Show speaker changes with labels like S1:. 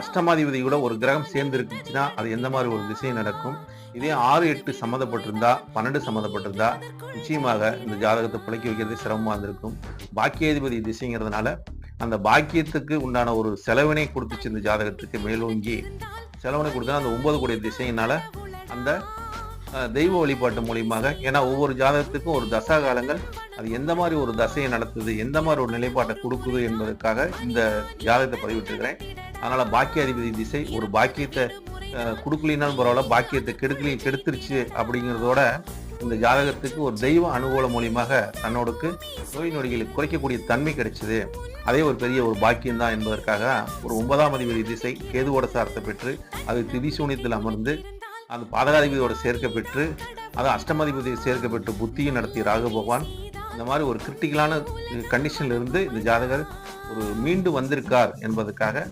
S1: அஷ்டமாதிபதி கூட ஒரு கிரகம் சேர்ந்து இருக்குச்சுன்னா அது எந்த மாதிரி ஒரு திசை நடக்கும். இதே 6, 8 சம்மந்தப்பட்டிருந்தா, 12 சம்மந்தப்பட்டிருந்தா நிச்சயமாக இந்த ஜாதகத்தை பிழைக்க வைக்கிறது சிரமமா இருந்திருக்கும். பாக்கியாதிபதி திசைங்கிறதுனால அந்த பாக்கியத்துக்கு உண்டான ஒரு செலவினை கொடுத்துச்சு இந்த ஜாதகத்துக்கு மேலோங்கி. செலவினை கொடுத்தா அந்த 9 கூடிய திசையினால அந்த தெய்வ வழிபாட்டு மூலியமாக, ஏன்னா ஒவ்வொரு ஜாதகத்துக்கும் ஒரு தசா காலங்கள் அது எந்த மாதிரி ஒரு தசையை நடத்துது, எந்த மாதிரி ஒரு நிலைப்பாட்டை கொடுக்குது என்பதற்காக இந்த ஜாதகத்தை பதிவிட்டிருக்கிறேன். அதனால பாக்கியாதிபதி திசை ஒரு பாக்கியத்தை கொடுக்கலினாலும் பரவாயில்ல, பாக்கியத்தை கெடுத்துருச்சு அப்படிங்கிறதோட இந்த ஜாதகத்துக்கு ஒரு தெய்வ அனுகூலம் மூலியமாக தன்னோடுக்கு நோய் நொடிகளை குறைக்கக்கூடிய தன்மை கிடைச்சது. அதே ஒரு பெரிய ஒரு பாக்கியம் தான் என்பதற்காக ஒரு 9ஆம் அதிபதி திசை கேதுவோட சாரத்தை பெற்று அது திதி சூனியத்தில் அமர்ந்து அது பாதகாதிபதியோட சேர்க்க பெற்று அது அஷ்டமாதிபதியை சேர்க்க பெற்று புத்தியும் நடத்திய ராகு பகவான் இந்த மாதிரி ஒரு கிரிட்டிக்கலான கண்டிஷன்ல இருந்து இந்த ஜாதகர் ஒரு மீண்டு வந்திருக்கார் என்பதற்காக